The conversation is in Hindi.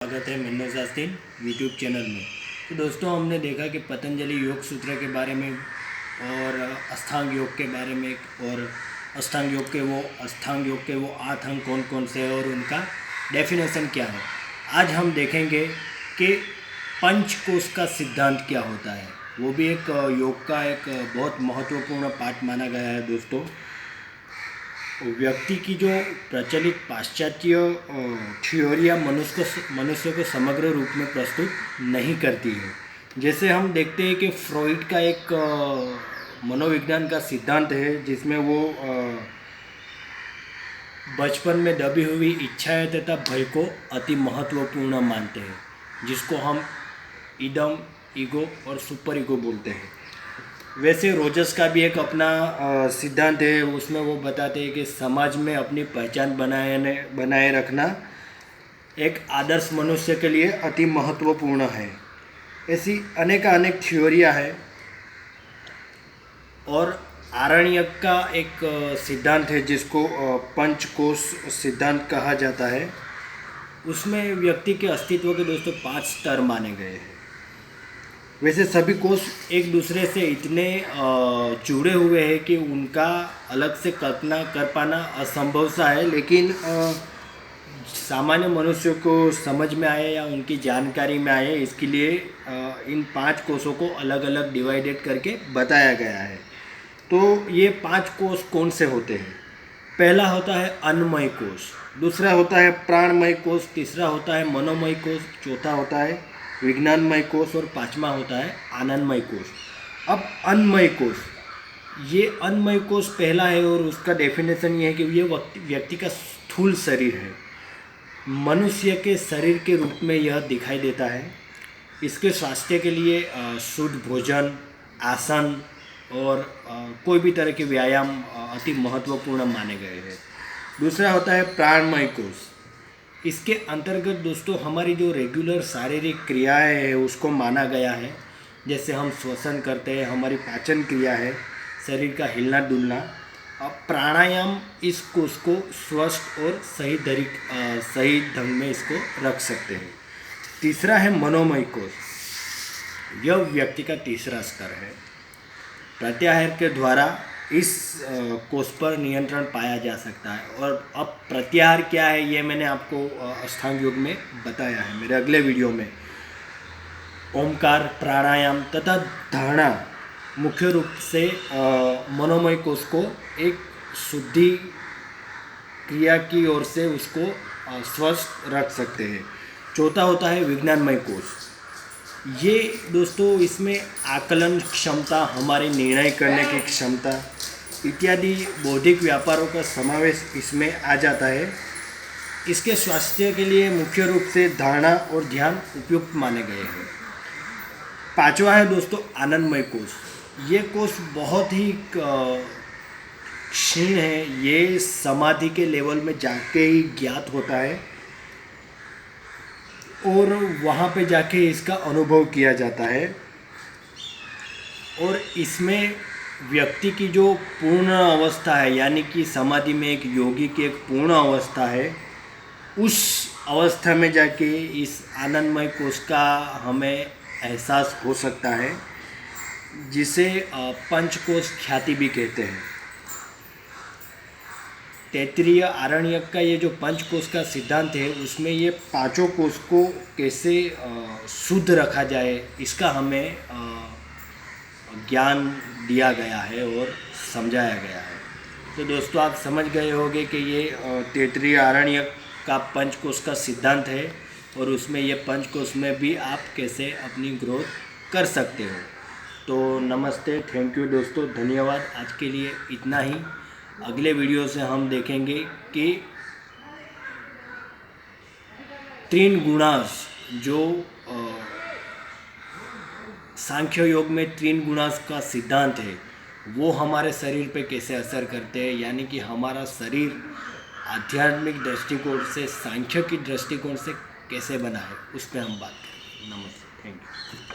स्वागत है मिन्नो शास्त्री यूट्यूब चैनल में। तो दोस्तों, हमने देखा कि पतंजलि योग सूत्र के बारे में और अष्टांग योग के बारे में, और अष्टांग योग के वो 8 अंग कौन कौन से हैं और उनका डेफिनेशन क्या है। आज हम देखेंगे कि पंचकोश का सिद्धांत क्या होता है। वो भी एक योग का एक बहुत महत्वपूर्ण पार्ट माना गया है। दोस्तों, व्यक्ति की जो प्रचलित पाश्चात्य थ्योरियाँ मनुष्य को समग्र रूप में प्रस्तुत नहीं करती है। जैसे हम देखते हैं कि फ्रॉइड का एक मनोविज्ञान का सिद्धांत है, जिसमें वो बचपन में दबी हुई इच्छाएं तथा भय को अति महत्वपूर्ण मानते हैं, जिसको हम इदम, ईगो और सुपर ईगो बोलते हैं। वैसे रोजर्स का भी एक अपना सिद्धांत है। उसमें वो बताते हैं कि समाज में अपनी पहचान बनाए रखना एक आदर्श मनुष्य के लिए अति महत्वपूर्ण है। ऐसी अनेक थ्योरियाँ हैं। और आरण्यक का एक सिद्धांत है जिसको पंचकोश सिद्धांत कहा जाता है। उसमें व्यक्ति के अस्तित्व के दोस्तों 5 स्तर माने गए हैं। वैसे सभी कोश एक दूसरे से इतने जुड़े हुए हैं कि उनका अलग से कल्पना कर पाना असंभव सा है, लेकिन सामान्य मनुष्यों को समझ में आए या उनकी जानकारी में आए, इसके लिए इन 5 कोशों को अलग अलग डिवाइडेड करके बताया गया है। तो ये 5 कोश कौन से होते हैं? पहला होता है अन्नमय कोश, दूसरा होता है प्राणमय कोश, तीसरा होता है मनोमय कोश, चौथा होता है विज्ञानमय कोश और 5वां होता है आनंदमय कोश। अब अन्नमय कोश, ये अन्नमय कोश पहला है और उसका डेफिनेशन ये है कि ये व्यक्ति का स्थूल शरीर है। मनुष्य के शरीर के रूप में यह दिखाई देता है। इसके स्वास्थ्य के लिए शुद्ध भोजन, आसन और कोई भी तरह के व्यायाम अति महत्वपूर्ण माने गए हैं। दूसरा होता है प्राणमय कोश। इसके अंतर्गत दोस्तों हमारी जो रेगुलर शारीरिक क्रियाएं हैं उसको माना गया है। जैसे हम श्वसन करते हैं, हमारी पाचन क्रिया है, शरीर का हिलना डुलना। अब प्राणायाम इस कोश को स्वस्थ और सही ढंग में इसको रख सकते हैं। तीसरा है मनोमय कोश। यह व्यक्ति का तीसरा स्तर है। प्रत्याहार के द्वारा इस कोश पर नियंत्रण पाया जा सकता है। और अब प्रत्याहार क्या है ये मैंने आपको अष्टांग योग में बताया है मेरे अगले वीडियो में। ओमकार, प्राणायाम तथा धारणा मुख्य रूप से मनोमय कोश को एक शुद्धि क्रिया की ओर से उसको स्वस्थ रख सकते हैं। चौथा होता है विज्ञानमय कोश। ये दोस्तों इसमें आकलन क्षमता, हमारे निर्णय करने की क्षमता इत्यादि बौद्धिक व्यापारों का समावेश इसमें आ जाता है। इसके स्वास्थ्य के लिए मुख्य रूप से धारणा और ध्यान उपयुक्त माने गए हैं। 5वां है दोस्तों आनंदमय कोश। ये कोश बहुत ही क्षीण है। ये समाधि के लेवल में जाके ही ज्ञात होता है और वहाँ पे जाके इसका अनुभव किया जाता है। और इसमें व्यक्ति की जो पूर्ण अवस्था है, यानी कि समाधि में एक योगी की एक पूर्ण अवस्था है, उस अवस्था में जाके इस आनंदमय कोश का हमें एहसास हो सकता है, जिसे पंचकोश ख्याति भी कहते हैं। तैत्तिरीय आरण्यक का ये जो पंचकोश का सिद्धांत है, उसमें ये 5 कोश को कैसे शुद्ध रखा जाए इसका हमें ज्ञान दिया गया है और समझाया गया है। तो दोस्तों, आप समझ गए होंगे कि ये तैत्तिरीय आरण्यक का पंचकोश का सिद्धांत है और उसमें ये पंचकोश में भी आप कैसे अपनी ग्रोथ कर सकते हो। तो नमस्ते, थैंक यू दोस्तों, धन्यवाद। आज के लिए इतना ही। अगले वीडियो से हम देखेंगे कि 3 गुणांश, जो सांख्य योग में 3 गुणांश का सिद्धांत है, वो हमारे शरीर पे कैसे असर करते हैं, यानी कि हमारा शरीर आध्यात्मिक दृष्टिकोण से, सांख्य की दृष्टिकोण से कैसे बना है, उस पर हम बात करेंगे। नमस्ते, थैंक यू।